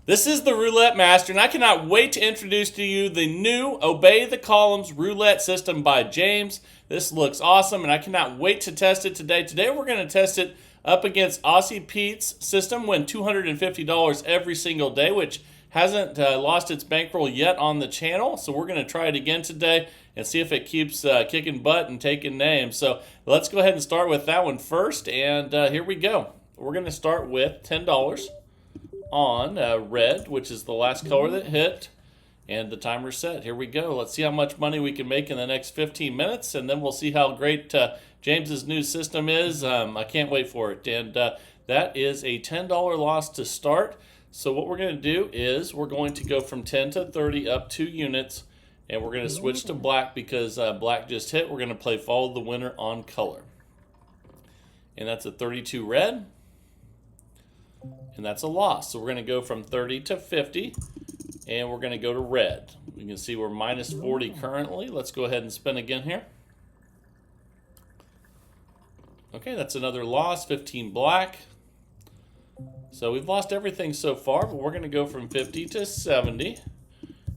This is the Roulette Master, and I cannot wait to introduce to you the new Obey the Columns roulette system by James. This looks awesome, and I cannot wait to test it today. Today we're going to test it up against Aussie Pete's system, win $250 every single day, which hasn't lost its bankroll yet on the channel. So we're going to try it again today and see if it keeps kicking butt and taking names. So let's go ahead and start with that one first, and here we go. We're going to start with $10 on red, which is the last color that hit, and the timer's set. Here we go. Let's see how much money we can make in the next 15 minutes, and then we'll see how great James's new system is. I can't wait for it. And that is a $10 loss to start. So what we're going to do is we're going to go from 10 to 30 up 2 units, and we're going to switch to black because black just hit. We're going to play follow the winner on color. And that's a 32 red. And that's a loss. So we're going to go from 30 to 50, and we're going to go to red. You can see we're minus 40 currently. Let's go ahead and spin again here. Okay, that's another loss, 15 black. So we've lost everything so far, but we're going to go from 50 to 70,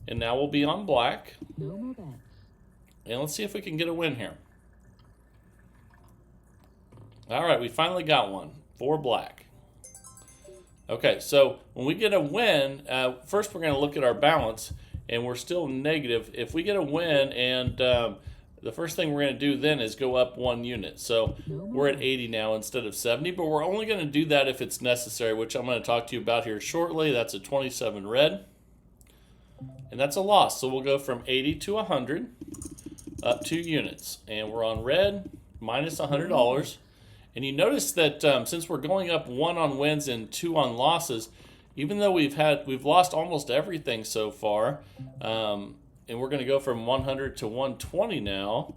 and now we'll be on black. And let's see if we can get a win here. All right, we finally got one, 4 black. Okay, so when we get a win, first we're going to look at our balance, and we're still negative. If we get a win, and the first thing we're going to do then is go up 1 unit. So we're at 80 now instead of 70, but we're only going to do that if it's necessary, which I'm going to talk to you about here shortly. That's a 27 red, and that's a loss. So we'll go from 80 to 100, up 2 units, and we're on red, minus $100. And you notice that since we're going up 1 on wins and 2 on losses, even though we've lost almost everything so far, and we're going to go from 100 to 120 now.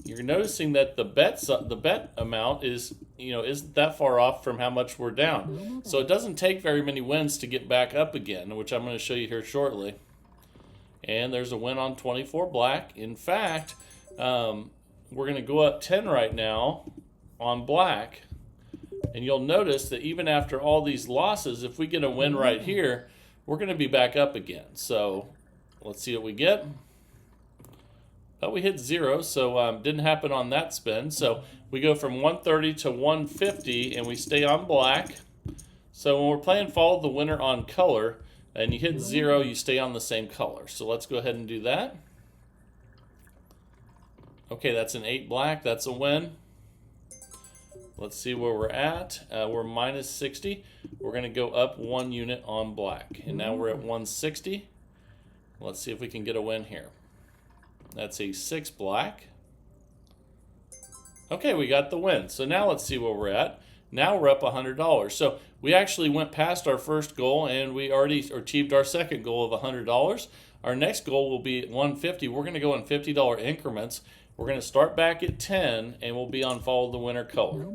You're noticing that the bet amount isn't that far off from how much we're down. So it doesn't take very many wins to get back up again, which I'm going to show you here shortly. And there's a win on 24 black. In fact, we're going to go up 10 right now on black, and you'll notice that even after all these losses, if we get a win right here, we're going to be back up again. So let's see what we get. But we hit 0, so didn't happen on that spin. So we go from 130 to 150, and we stay on black. So when we're playing follow the winner on color, and you hit 0, you stay on the same color. So let's go ahead and do that. Okay, that's an 8 black. That's a win. Let's see where we're at. We're minus 60. We're going to go up 1 unit on black. And now we're at 160. Let's see if we can get a win here. That's a 6 black. Okay, we got the win. So now let's see where we're at. Now we're up $100. So we actually went past our first goal, and we already achieved our second goal of $100. Our next goal will be at 150. We're going to go in $50 increments. We're going to start back at 10, and we'll be on follow the winner color.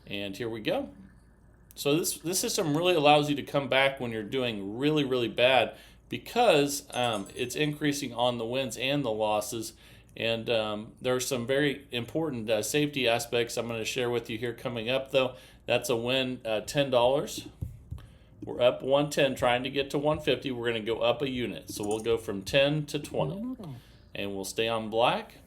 And here we go. So this system really allows you to come back when you're doing really, really bad because it's increasing on the wins and the losses. And there are some very important safety aspects I'm going to share with you here coming up, though. That's a win, $10. We're up 110, trying to get to 150. We're going to go up a unit. So we'll go from 10 to 20. And we'll stay on black.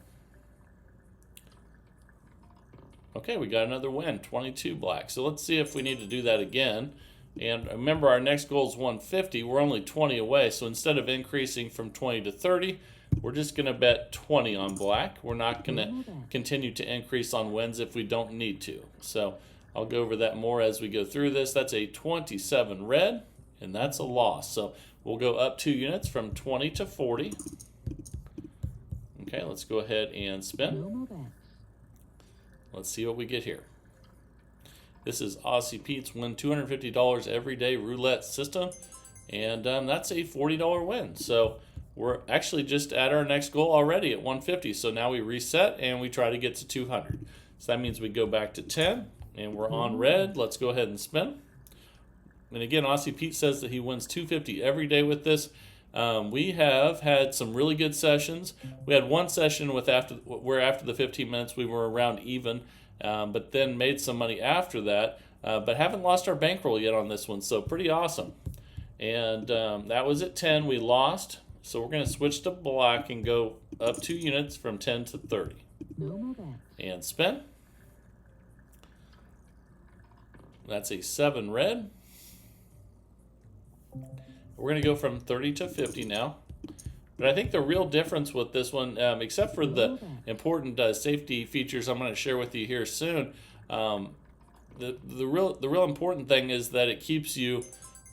Okay, we got another win, 22 black. So let's see if we need to do that again. And remember, our next goal is 150. We're only 20 away. So instead of increasing from 20 to 30, we're just going to bet 20 on black. We're not going to continue to increase on wins if we don't need to. So I'll go over that more as we go through this. That's a 27 red, and that's a loss. So we'll go up 2 units from 20 to 40. Okay, let's go ahead and spin. Let's see what we get here. This is Aussie Pete's win $250 every day roulette system, and that's a $40 win. So we're actually just at our next goal already at 150. So now we reset and we try to get to 200. So that means we go back to 10, and we're on red. Let's go ahead and spin. And again, Aussie Pete says that he wins $250 every day with this. We have had some really good sessions. We had one session where after the 15 minutes we were around even, but then made some money after that, but haven't lost our bankroll yet on this one, so pretty awesome. And that was at 10. We lost. So we're going to switch to black and go up 2 units from 10 to 30. And spin. That's a 7 red. We're going to go from 30 to 50 now. But I think the real difference with this one, except for the important safety features I'm going to share with you here soon, the real important thing is that it keeps you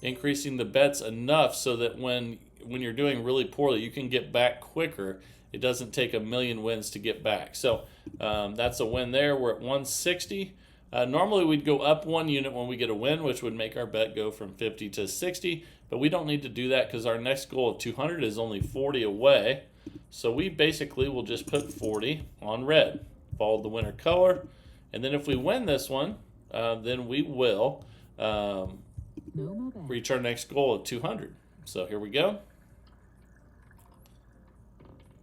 increasing the bets enough so that when you're doing really poorly, you can get back quicker. It doesn't take a million wins to get back. So that's a win there. We're at 160. Normally we'd go up 1 unit when we get a win, which would make our bet go from 50 to 60. But we don't need to do that because our next goal of 200 is only 40 away. So we basically will just put 40 on red. Follow the winner color. And then if we win this one, then we will reach our next goal of 200. So here we go.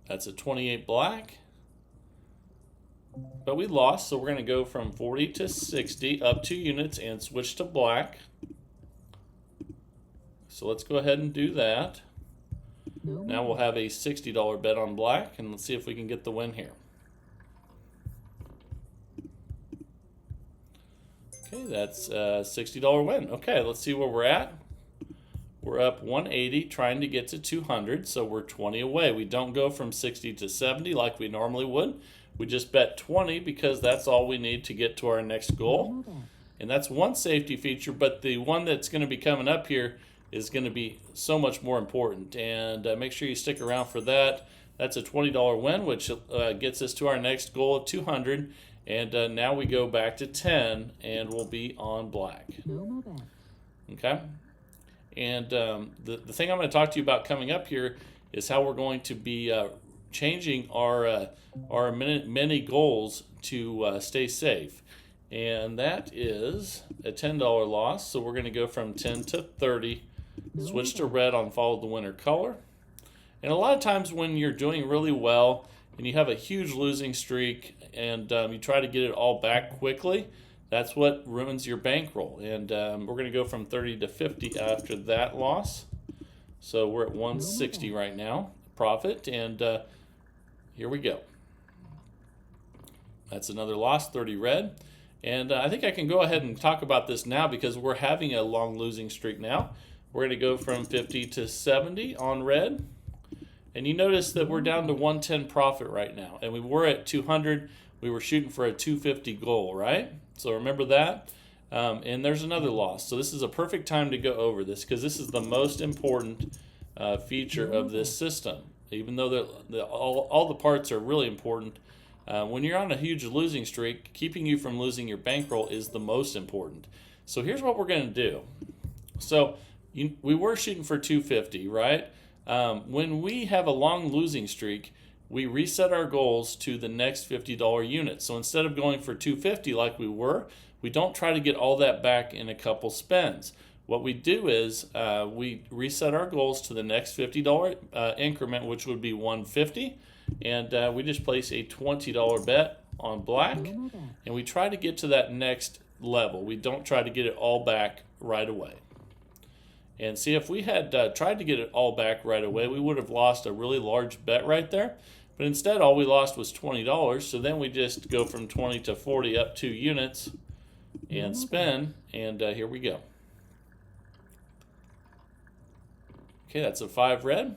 That's a 28 black. But we lost, so we're going to go from 40 to 60, up 2 units, and switch to black. So let's go ahead and do that. Now we'll have a $60 bet on black, and let's see if we can get the win here. Okay, that's a $60 win. Okay, let's see where we're at. We're up 180, trying to get to 200, so we're 20 away. We don't go from 60 to 70 like we normally would. We just bet 20 because that's all we need to get to our next goal. And that's one safety feature, but the one that's going to be coming up here is going to be so much more important. And make sure you stick around for that. That's a $20 win, which gets us to our next goal of 200. And now we go back to 10, and we'll be on black. Okay? And the thing I'm going to talk to you about coming up here is how we're going to be changing our mini goals to stay safe. And that is a $10 loss. So we're going to go from 10 to 30, switch to red on follow the winner color. And a lot of times when you're doing really well and you have a huge losing streak and you try to get it all back quickly, that's what ruins your bankroll. And we're going to go from 30 to 50 after that loss. So we're at 160 right now, profit, and here we go. That's another loss, 30 red. And I think I can go ahead and talk about this now because we're having a long losing streak now. We're going to go from 50 to 70 on red. And you notice that we're down to 110 profit right now. And we were at 200. We were shooting for a 250 goal, right? So remember that. And there's another loss. So this is a perfect time to go over this because this is the most important feature of this system. Even though all the parts are really important, when you're on a huge losing streak, keeping you from losing your bankroll is the most important. So here's what we're going to do. So we were shooting for 250, right? When we have a long losing streak, we reset our goals to the next $50 unit. So instead of going for 250 like we were, we don't try to get all that back in a couple spins. What we do is we reset our goals to the next $50 increment, which would be 150, and we just place a $20 bet on black, and we try to get to that next level. We don't try to get it all back right away. And see, if we had tried to get it all back right away, we would have lost a really large bet right there. But instead, all we lost was $20. So then we just go from 20 to 40 up 2 units and spin. And here we go. Okay, that's a 5 red.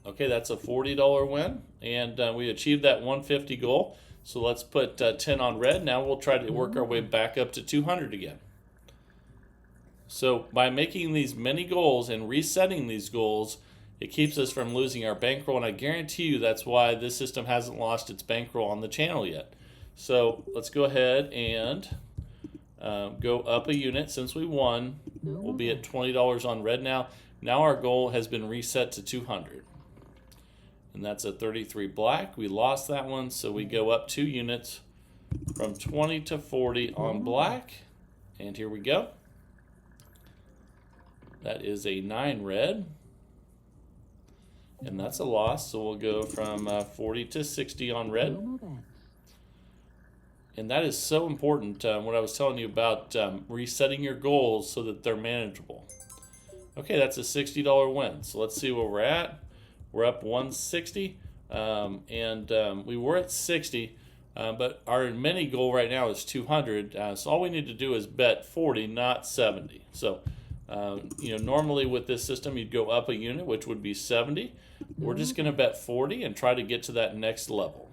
Okay, that's a $40 win. And we achieved that 150 goal. So let's put 10 on red. Now we'll try to work our way back up to 200 again. So by making these many goals and resetting these goals, it keeps us from losing our bankroll. And I guarantee you that's why this system hasn't lost its bankroll on the channel yet. So let's go ahead and go up a unit. Since we won, we'll be at $20 on red now. Now our goal has been reset to 200. And that's a 33 black. We lost that one, so we go up 2 units from 20 to 40 on black. And here we go. That is a 9 red. And that's a loss, so we'll go from 40 to 60 on red. And that is so important, what I was telling you about resetting your goals so that they're manageable. Okay, that's a $60 win. So let's see where we're at. We're up 160, we were at 60, but our mini goal right now is 200. So all we need to do is bet 40, not 70. So, normally with this system, you'd go up a unit, which would be 70. We're just going to bet 40 and try to get to that next level.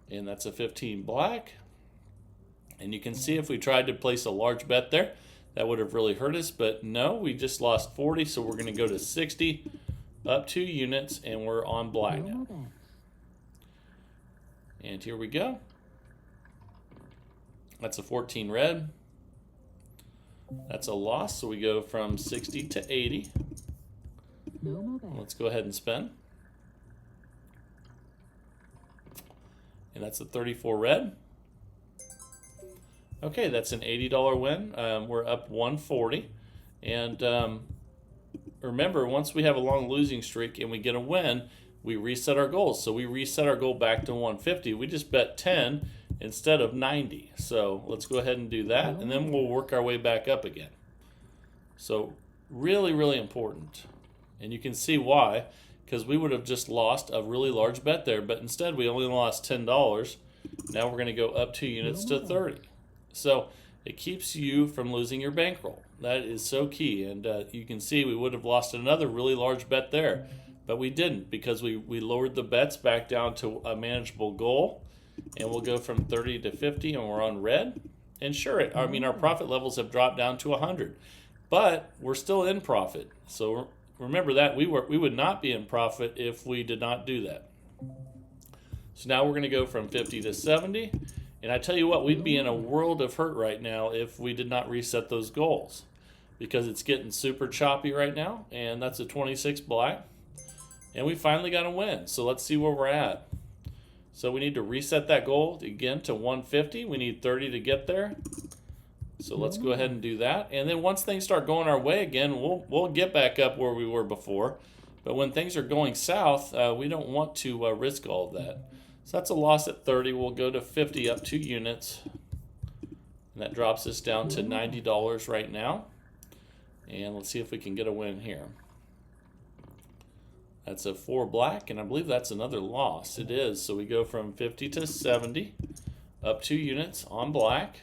And that's a 15 black. And you can see if we tried to place a large bet there, that would have really hurt us. But no, we just lost 40, so we're going to go to 60, up 2 units, and we're on black now. And here we go. That's a 14 red. That's a loss, so we go from 60 to 80. Let's go ahead and spin. And that's a 34 red. Okay, that's an $80 win. We're up 140. And remember, once we have a long losing streak and we get a win, we reset our goals. So we reset our goal back to 150. We just bet 10 instead of 90. So let's go ahead and do that, and then we'll work our way back up again. So really, really important. And you can see why, because we would have just lost a really large bet there, but instead we only lost $10. Now we're going to go up 2 units to 30. So it keeps you from losing your bankroll. That is so key. And you can see we would have lost another really large bet there, but we didn't, because we lowered the bets back down to a manageable goal. And we'll go from 30 to 50, and we're on red. And sure, our profit levels have dropped down to 100, but we're still in profit. So remember that we would not be in profit if we did not do that. So now we're going to go from 50 to 70. And I tell you what, we'd be in a world of hurt right now if we did not reset those goals, because it's getting super choppy right now. And that's a 26 black. And we finally got a win. So let's see where we're at. So we need to reset that goal again to 150. We need 30 to get there. So let's go ahead and do that. And then once things start going our way again, we'll get back up where we were before. But when things are going south, we don't want to risk all of that. So that's a loss at 30. We'll go to 50, up 2 units. And that drops us down to $90 right now. And let's see if we can get a win here. That's a 4 black, and I believe that's another loss. It is. So we go from 50 to 70, up 2 units on black.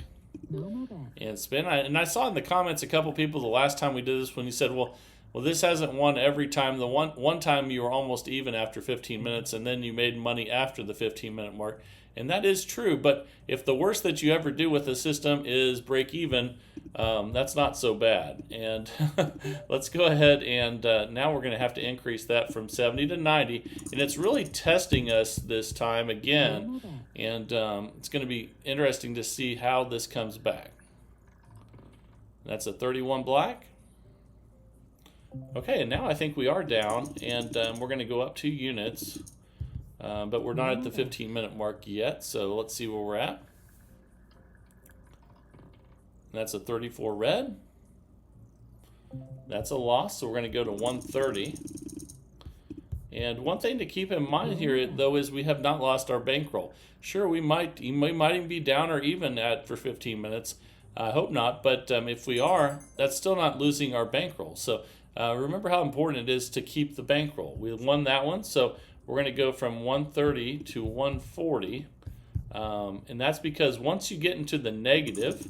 And spin. And I saw in the comments a couple people the last time we did this, when you said, well, this hasn't won every time. The one time you were almost even after 15 minutes, and then you made money after the 15-minute mark. And that is true, but if the worst that you ever do with the system is break even, that's not so bad. And let's go ahead and now we're going to have to increase that from 70 to 90. And it's really testing us this time again. And it's going to be interesting to see how this comes back. That's a 31 black. Okay, and now I think we are down, and we're going to go up 2 units. But we're not at the 15-minute mark yet, so let's see where we're at. That's a 34 red. That's a loss, so we're going to go to 130. And one thing to keep in mind here, though, is we have not lost our bankroll. Sure, we might even be down or even for 15 minutes. I hope not, but if we are, that's still not losing our bankroll. So remember how important it is to keep the bankroll. We won that one, so we're going to go from 130 to 140, and that's because once you get into the negative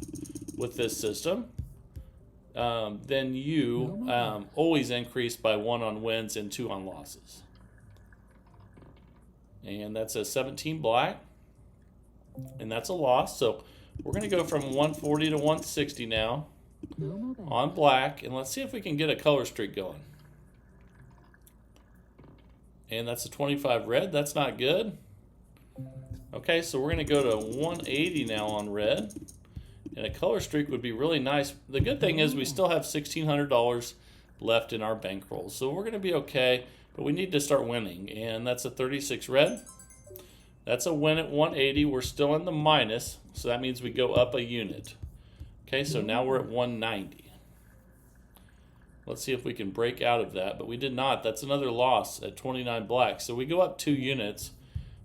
with this system, then you always increase by 1 on wins and 2 on losses. And that's a 17 black, and that's a loss. So we're going to go from 140 to 160 now on black, and let's see if we can get a color streak going. And that's a 25 red. That's not good. Okay, so we're going to go to 180 now on red. And a color streak would be really nice. The good thing is we still have $1,600 left in our bankroll. So we're going to be okay, but we need to start winning. And that's a 36 red. That's a win at 180. We're still in the minus, so that means we go up a unit. Okay, so now we're at 190. Let's see if we can break out of that, but we did not. That's another loss at 29 black. So we go up 2 units,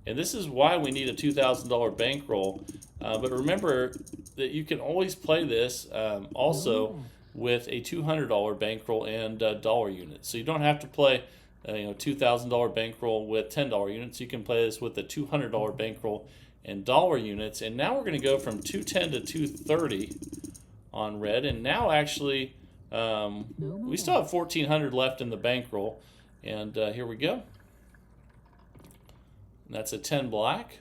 And this is why we need a $2,000 bankroll. But remember that you can always play this also with a $200 bankroll and dollar units. So you don't have to play $2,000 bankroll with $10 units. You can play this with a $200 bankroll and dollar units. And now we're going to go from 210 to 230 on red. And now actually we still have 1,400 left in the bankroll. And here we go. And that's a 10 black.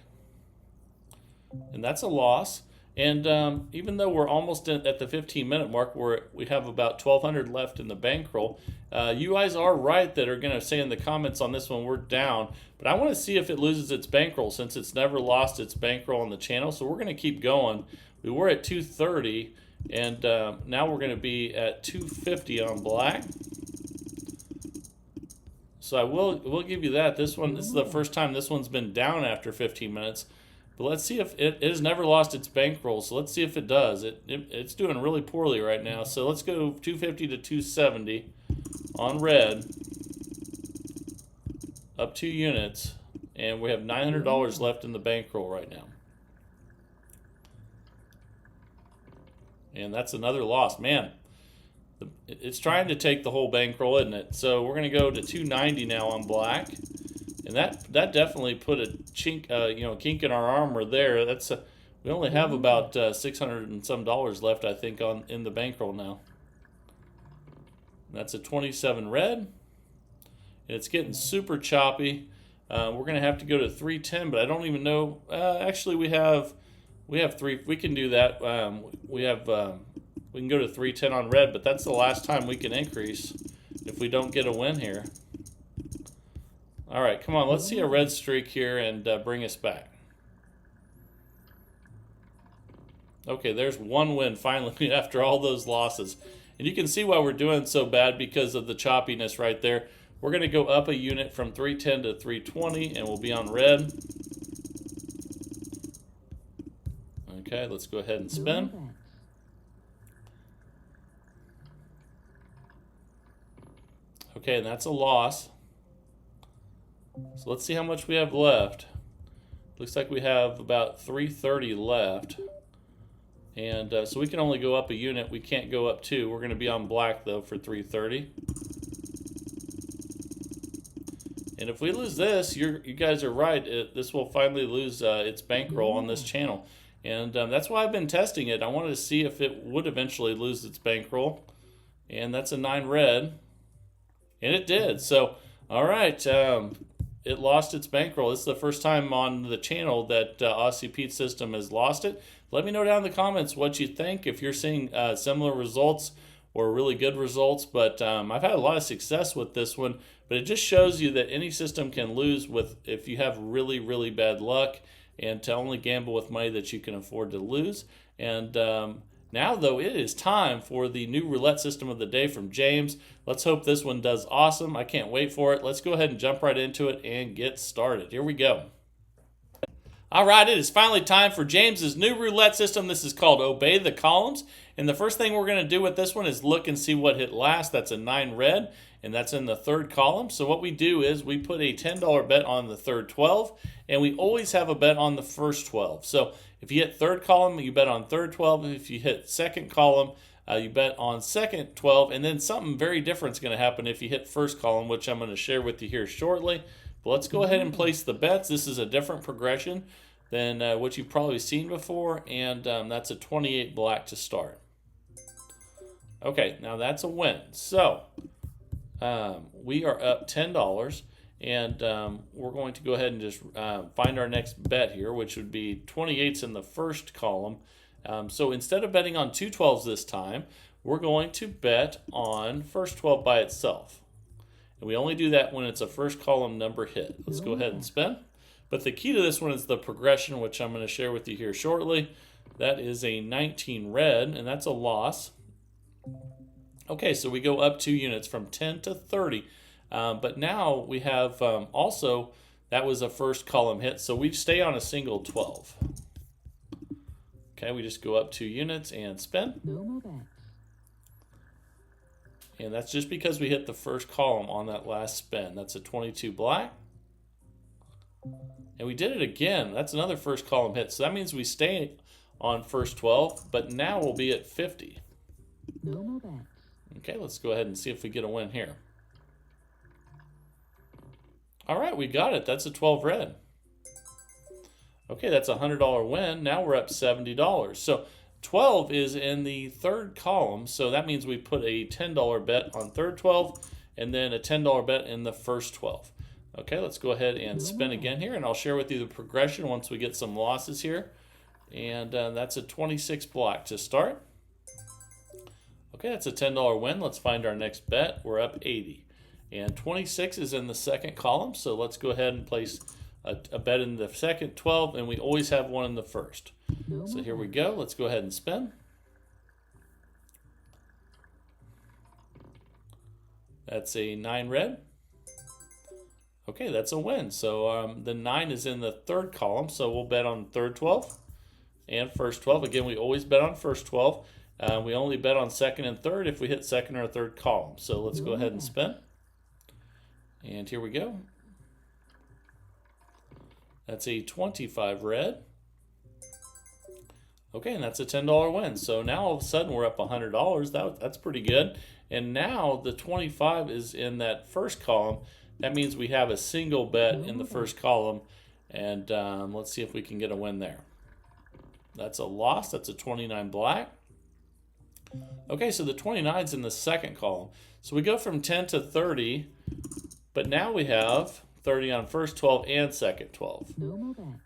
And that's a loss. And even though we're almost at the 15-minute mark, we have about 1,200 left in the bankroll, you guys are right that are going to say in the comments on this one we're down. But I want to see if it loses its bankroll since it's never lost its bankroll on the channel. So we're going to keep going. We were at 230, and now we're going to be at 250 on black. So I will give you that. This is the first time this one's been down after 15 minutes. But let's see if it has never lost its bankroll. So let's see if it does. It's doing really poorly right now. So let's go 250 to 270 on red. Up 2 units. And we have $900 left in the bankroll right now. And that's another loss. Man, it's trying to take the whole bankroll, isn't it? So we're going to go to 290 now on black. And that definitely put a chink, kink in our armor there. We only have about 600 and some dollars left, I think, in the bankroll now. And that's a 27 red, and it's getting super choppy. We're going to have to go to 310, but I don't even know. Actually, we have three. We can do that. We can go to 310 on red, but that's the last time we can increase if we don't get a win here. All right, come on, let's see a red streak here and bring us back. Okay, there's one win finally after all those losses. And you can see why we're doing so bad because of the choppiness right there. We're going to go up a unit from 310 to 320, and we'll be on red. Okay, let's go ahead and spin. Okay, and that's a loss. So let's see how much we have left. Looks like we have about 330 left. And so we can only go up a unit. We can't go up 2. We're going to be on black, though, for 330. And if we lose this, you guys are right. This will finally lose its bankroll on this channel. And that's why I've been testing it. I wanted to see if it would eventually lose its bankroll. And that's a 9 red. And it did. So, all right. It lost its bankroll. This is the first time on the channel that Aussie Pete system has lost it. Let me know down in the comments what you think, if you're seeing similar results or really good results. But I've had a lot of success with this one. But it just shows you that any system can lose if you have really, really bad luck, and to only gamble with money that you can afford to lose. And now, though, it is time for the new roulette system of the day from James. Let's hope this one does awesome. I can't wait for it. Let's go ahead and jump right into it and get started. Here we go. All right, it is finally time for James's new roulette system. This is called Obey the Columns. And the first thing we're going to do with this one is look and see what hit last. That's a 9 red, and that's in the third column. So what we do is we put a $10 bet on the third 12, and we always have a bet on the first 12. So if you hit third column, you bet on third 12. If you hit second column, you bet on second 12. And then something very different is going to happen if you hit first column, which I'm going to share with you here shortly. But let's go ahead and place the bets. This is a different progression than what you've probably seen before. And that's a 28 black to start. Okay, now that's a win. So we are up $10. And we're going to go ahead and just find our next bet here, which would be 28s in the first column. So instead of betting on 2 12s this time, we're going to bet on first 12 by itself. And we only do that when it's a first column number hit. Let's go ahead and spin. But the key to this one is the progression, which I'm going to share with you here shortly. That is a 19 red, and that's a loss. Okay, so we go up 2 units from 10 to 30. But now we have also, that was a first column hit, so we stay on a single 12. Okay, we just go up 2 units and spin. No more bets. And that's just because we hit the first column on that last spin. That's a 22 black. And we did it again. That's another first column hit. So that means we stay on first 12, but now we'll be at 50. No more bets. Okay, let's go ahead and see if we get a win here. All right, we got it. That's a 12 red. Okay, that's a $100 win. Now we're up $70. So 12 is in the third column, so that means we put a $10 bet on third 12 and then a $10 bet in the first 12. Okay, let's go ahead and spin again here, and I'll share with you the progression once we get some losses here. And that's a 26 black to start. Okay, that's a $10 win. Let's find our next bet. We're up 80. And 26 is in the second column, so let's go ahead and place a bet in the second 12, and we always have one in the first. So here we go. Let's go ahead and spin. That's a 9 red. Okay, that's a win. So the 9 is in the third column, so we'll bet on third 12 and first 12. Again, we always bet on first 12. We only bet on second and third if we hit second or third column. So let's go ahead and spin. And here we go. That's a 25 red. Okay, and that's a $10 win. So now all of a sudden we're up $100. That's pretty good. And now the 25 is in that first column. That means we have a single bet in the first column. And let's see if we can get a win there. That's a loss. That's a 29 black. Okay, so the 29 is in the second column. So we go from 10 to 30, but now we have 30 on first 12 and second 12.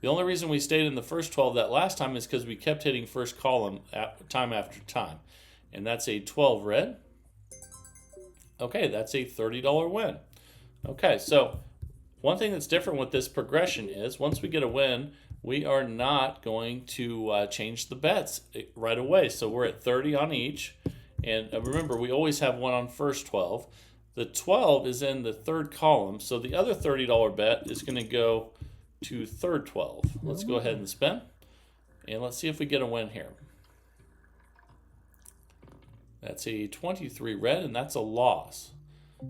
The only reason we stayed in the first 12 that last time is because we kept hitting first column time after time. And that's a 12 red. Okay, that's a $30 win. Okay, so one thing that's different with this progression is once we get a win, we are not going to change the bets right away. So we're at 30 on each. And remember, we always have one on first 12. The 12 is in the third column. So the other $30 bet is going to go to third 12. Let's go ahead and spin. And let's see if we get a win here. That's a 23 red, and that's a loss.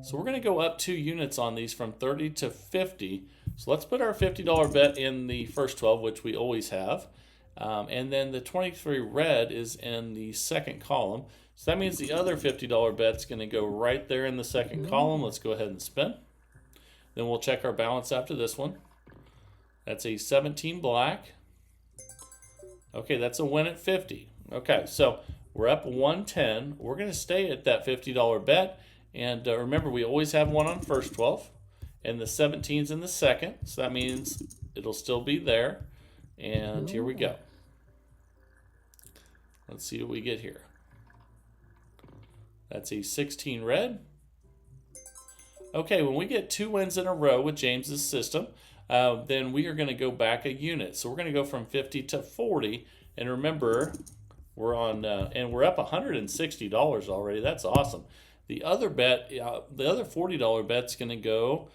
So we're going to go up 2 units on these from 30 to 50. So let's put our $50 bet in the first 12, which we always have. And then the 23 red is in the second column. So that means the other $50 bet's going to go right there in the second column. Let's go ahead and spin. Then we'll check our balance after this one. That's a 17 black. Okay, that's a win at 50. Okay, so we're up 110. We're going to stay at that $50 bet. And remember, we always have one on first 12. And the 17's in the second. So that means it'll still be there. And here we go. Let's see what we get here. That's a 16 red. Okay, when we get 2 wins in a row with James's system, then we are going to go back a unit. So we're going to go from 50 to 40. And remember, we're on, and we're up $160 already. That's awesome. The other bet, the other $40 bet's going to go.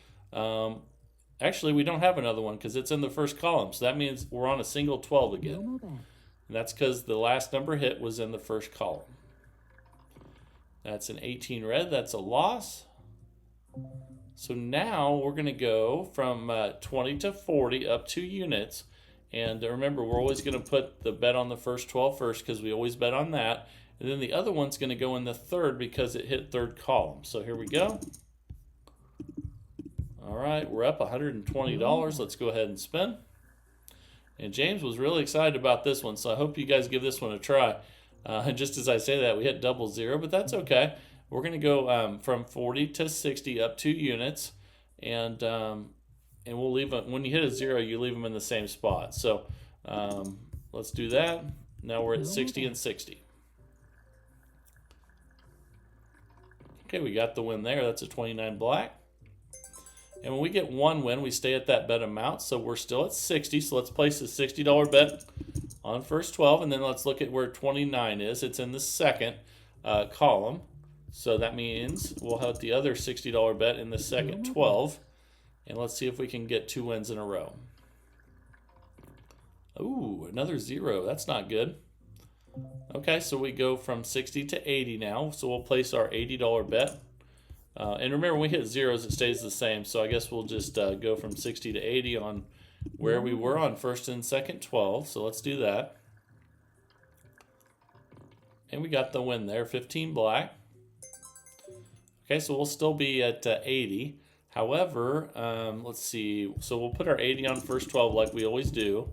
Actually, we don't have another one because it's in the first column. So that means we're on a single 12 again. And that's because the last number hit was in the first column. That's an 18 red. That's a loss. So now we're going to go from 20 to 40 up 2 units. And remember, we're always going to put the bet on the first 12 first because we always bet on that. And then the other one's going to go in the third because it hit third column. So here we go. All right, we're up $120. Let's go ahead and spin. And James was really excited about this one, so I hope you guys give this one a try. And just as I say that, we hit 00, but that's okay. We're going to go from 40 to 60 up 2 units, and we'll leave them. When you hit a 0, you leave them in the same spot. So let's do that. Now we're at 60 and 60. Okay, we got the win there. That's a 29 black. And when we get 1 win, we stay at that bet amount. So we're still at 60. So let's place a $60 bet on first 12. And then let's look at where 29 is. It's in the second column. So that means we'll have the other $60 bet in the second 12. And let's see if we can get 2 wins in a row. Ooh, another 0. That's not good. Okay, so we go from 60 to 80 now. So we'll place our $80 bet. And remember, when we hit zeros, it stays the same. So I guess we'll just go from 60 to 80 on where we were on first and second 12. So let's do that. And we got the win there, 15 black. Okay, so we'll still be at 80. However, let's see. So we'll put our 80 on first 12 like we always do.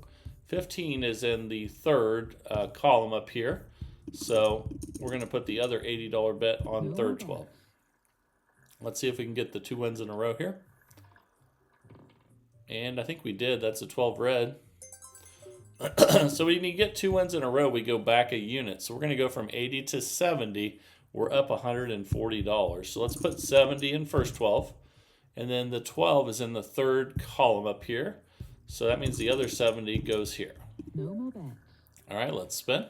15 is in the third column up here. So we're going to put the other $80 bet on third 12. Let's see if we can get the 2 wins in a row here. And I think we did. That's a 12 red. So when you get 2 wins in a row, we go back a unit. So we're going to go from 80 to 70. We're up $140. So let's put 70 in first 12. And then the 12 is in the third column up here. So that means the other 70 goes here. No more bets. All right, let's spin.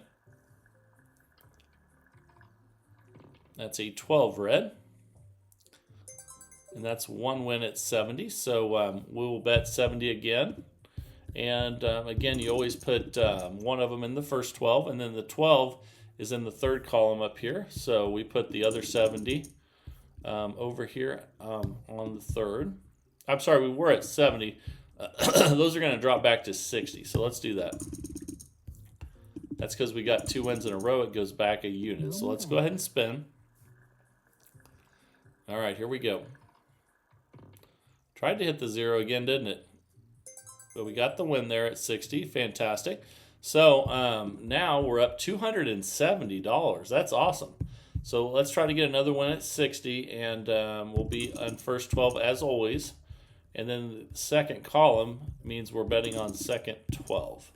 That's a 12 red. And that's 1 win at 70. So we'll bet 70 again. And again, you always put one of them in the first 12. And then the 12 is in the third column up here. So we put the other 70 over here on the third. I'm sorry, we were at 70. Those are going to drop back to 60. So let's do that. That's because we got 2 wins in a row. It goes back a unit. So let's go ahead and spin. All right, here we go. Tried to hit the 0 again, didn't it? But we got the win there at 60. Fantastic. So now we're up $270. That's awesome. So let's try to get another one at 60, and we'll be on first 12 as always. And then the second column means we're betting on second 12.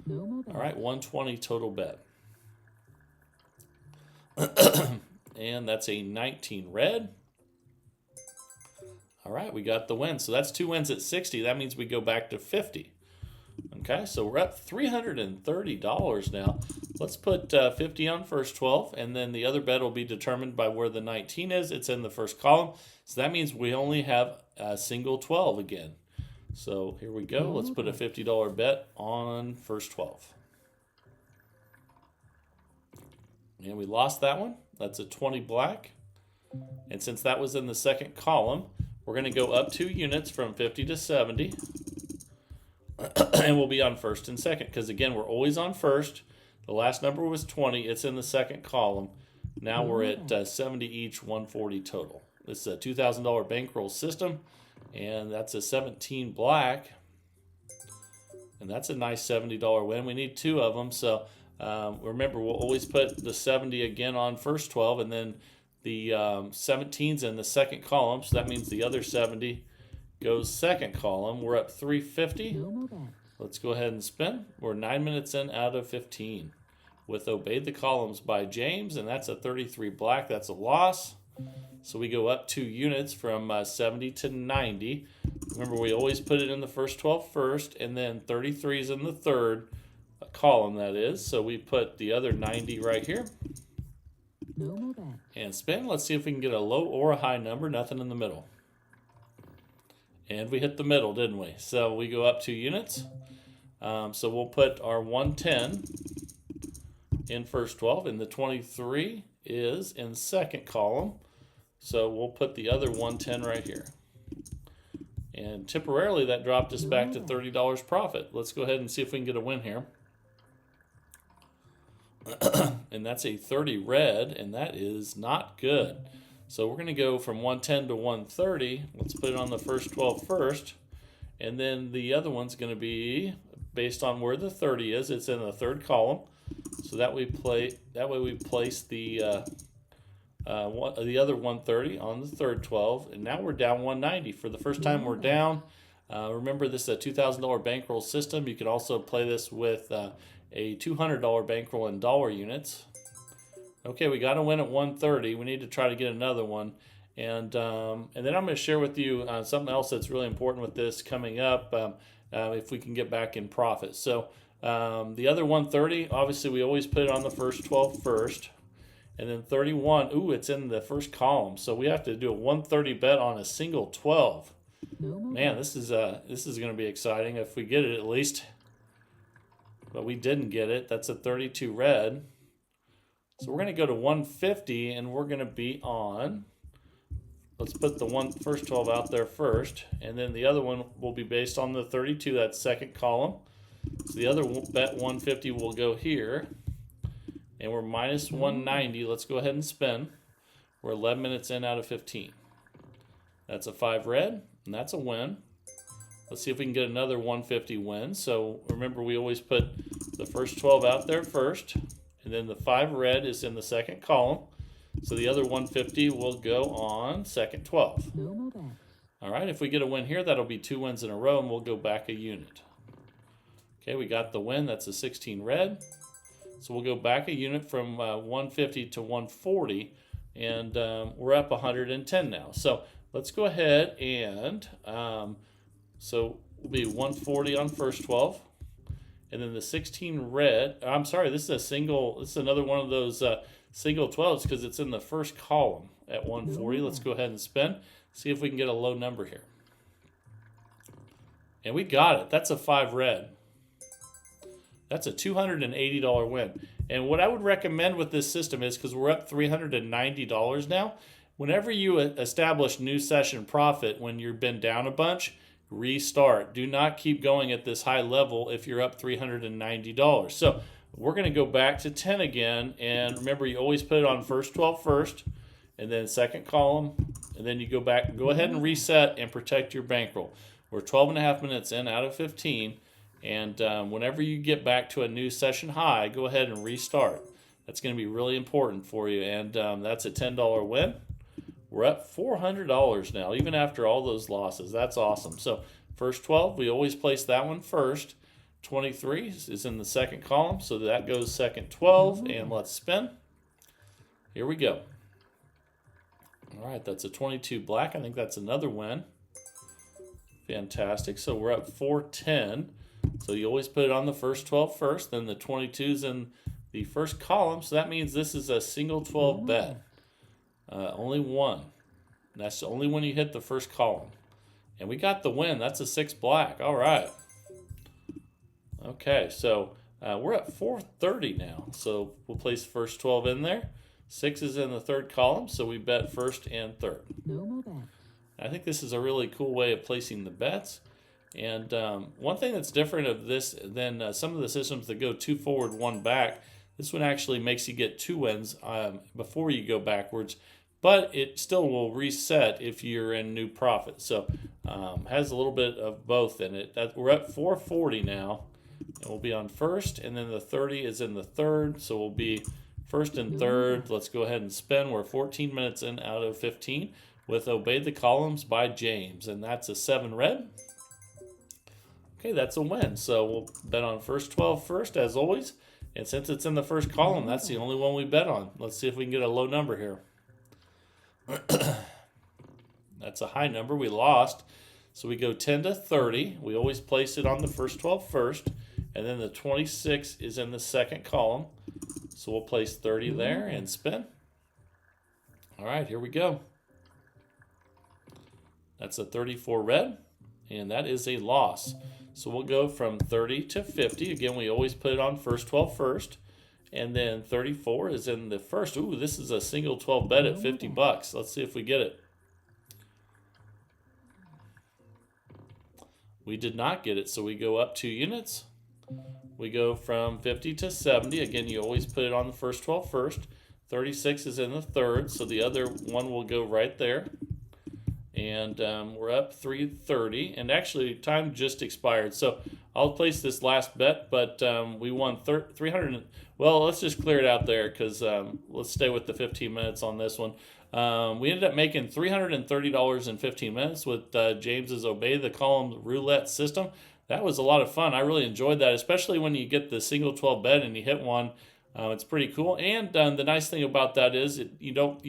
All right, 120 total bet. And that's a 19 red. All right, we got the win. So that's 2 wins at 60. That means we go back to 50. Okay, so we're up $330 now. Let's put 50 on first 12, and then the other bet will be determined by where the 19 is. It's in the first column. So that means we only have a single 12 again. So here we go. Let's put a $50 bet on first 12. And we lost that one. That's a 20 black. And since that was in the second column, we're going to go up 2 units from 50 to 70. And we'll be on first and second. Because again, we're always on first. The last number was 20. It's in the second column. Now we're at 70 each, 140 total. This is a $2,000 bankroll system. And that's a 17 black. And that's a nice $70 win. We need 2 of them. So remember, we'll always put the 70 again on first 12. And then the 17's in the second column. So that means the other 70 goes second column. We're up 350. Let's go ahead and spin. We're 9 minutes in out of 15 with Obeyed the Columns by James, and that's a 33 black. That's a loss. So we go up 2 units from 70 to 90. Remember, we always put it in the first 12 first, and then 33 is in the third column, that is. So we put the other 90 right here. And spin. Let's see if we can get a low or a high number. Nothing in the middle. And we hit the middle, didn't we? So we go up 2 units. So we'll put our 110 in first 12, and the 23 is in second column. So we'll put the other 110 right here. And temporarily that dropped us back to $30 profit. Let's go ahead and see if we can get a win here. And that's a 30 red, and that is not good. So we're going to go from 110 to 130. Let's put it on the first 12 first. And then the other one's going to be based on where the 30 is. It's in the third column. So that way we place the other 130 on the third 12. And now we're down 190. For the first time we're down. Remember, this is a $2,000 bankroll system. You can also play this with a $200 bankroll in dollar units. Okay, we got to win at 130. We need to try to get another one. And then I'm going to share with you something else that's really important with this coming up if we can get back in profit. So the other 130, obviously we always put it on the first 12 first. And then 31, ooh, it's in the first column. So we have to do a 130 bet on a single 12. Man, this is going to be exciting if we get it at least. But we didn't get it. That's a 32 red. So we're going to go to 150, and we're going to be on let's put the first 12 out there first, and then the other one will be based on the 32, that second column. So the other bet 150 will go here, and we're minus 190. Let's go ahead and spin. We're 11 minutes in out of 15. That's a 5 red, and that's a win. Let's see if we can get another 150 win. So remember, we always put the first 12 out there first, and then the 5 red is in the second column. So the other 150 will go on second 12. All right, if we get a win here, that'll be 2 wins in a row, and we'll go back a unit. Okay, we got the win. That's a 16 red. So we'll go back a unit from 150 to 140, and we're up 110 now. So let's go ahead and, so we'll be 140 on first 12. And then the 16 red, I'm sorry, this is another one of those single 12s because it's in the first column at 140. Let's go ahead and spin, see if we can get a low number here. And we got it. That's a 5 red. That's a $280 win. And what I would recommend with this system is, because we're up $390 now, whenever you establish new session profit when you've been down a bunch, restart. Do not keep going at this high level if you're up $390. So we're going to go back to 10 again. And remember, you always put it on first 12 first, and then second column, and then you go back. Go ahead and reset and protect your bankroll. We're 12 and a half minutes in out of 15. And whenever you get back to a new session high, go ahead and restart. That's going to be really important for you. And that's a $10 win. We're up $400 now, even after all those losses. That's awesome. So first 12, we always place that one first. 23 is in the second column, so that goes second 12. And let's spin. Here we go. All right, that's a 22 black. I think that's another win. Fantastic. So we're up 410. So you always put it on the first 12 first, then the 22's in the first column. So that means this is a single 12 bet. Only one. And that's only when you hit the first column. And we got the win. That's a 6 black. All right. Okay, so we're at 430 now. So we'll place first 12 in there. 6 is in the third column, so we bet first and third. I think this is a really cool way of placing the bets. And one thing that's different of this than some of the systems that go 2 forward, 1 back, this one actually makes you get 2 wins before you go backwards, but it still will reset if you're in new profit. So has a little bit of both in it. We're at 440 now, and we'll be on first, and then the 30 is in the third, so we'll be first and third. Let's go ahead and spin. We're 14 minutes in out of 15 with Obey the Columns by James, and that's a 7 red. Okay, that's a win. So we'll bet on first 12 first, as always. And since it's in the first column, that's the only one we bet on. Let's see if we can get a low number here. That's a high number. We lost. So we go 10 to 30. We always place it on the first 12 first. And then the 26 is in the second column. So we'll place 30 there and spin. All right, here we go. That's a 34 red. And that is a loss. So we'll go from 30 to 50. Again, we always put it on first 12 first. And then 34 is in the first. Ooh, this is a single 12 bet at 50 bucks. Let's see if we get it. We did not get it, so we go up 2 units. We go from 50 to 70. Again, you always put it on the first 12 first. 36 is in the third, so the other one will go right there. And we're up 330, and actually time just expired. So I'll place this last bet, but we won 300. Well, let's just clear it out there because let's stay with the 15 minutes on this one. We ended up making $330 in 15 minutes with James's Obey the Column roulette system. That was a lot of fun. I really enjoyed that, especially when you get the single 12 bet and you hit one. It's pretty cool. And the nice thing about that is you don't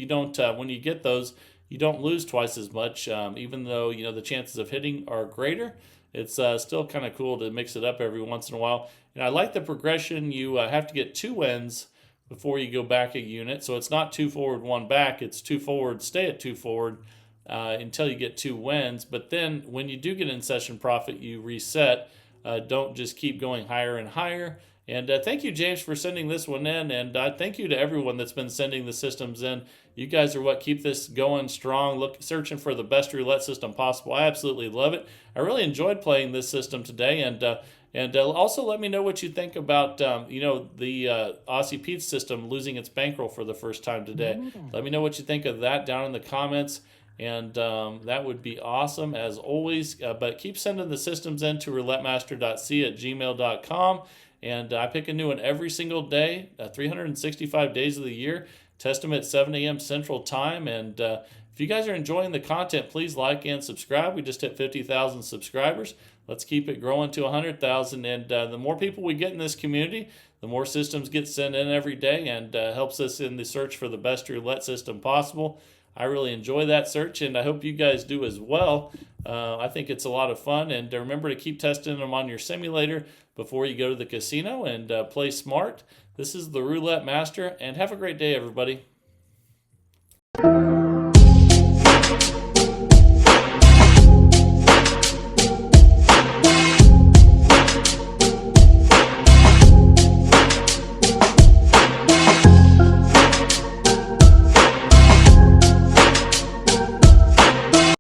when you get those, you don't lose twice as much, even though the chances of hitting are greater. It's still kind of cool to mix it up every once in a while. And I like the progression. You have to get 2 wins before you go back a unit. So it's not 2 forward, 1 back. It's 2 forward, stay at 2 forward until you get 2 wins. But then when you do get in session profit, you reset. Don't just keep going higher and higher. And thank you, James, for sending this one in. And thank you to everyone that's been sending the systems in. You guys are what keep this going strong, searching for the best roulette system possible. I absolutely love it. I really enjoyed playing this system today. And also let me know what you think about, the Aussie Pete system losing its bankroll for the first time today. Let me know what you think of that down in the comments. And that would be awesome, as always. But keep sending the systems in to roulettemaster.c@gmail.com. And I pick a new one every single day, 365 days of the year. Test them at 7 a.m. Central Time. And if you guys are enjoying the content, please like and subscribe. We just hit 50,000 subscribers. Let's keep it growing to 100,000. And the more people we get in this community, the more systems get sent in every day, and helps us in the search for the best roulette system possible. I really enjoy that search, and I hope you guys do as well. I think it's a lot of fun. And remember to keep testing them on your simulator before you go to the casino, and play smart. This is the Roulette Master, and have a great day, everybody.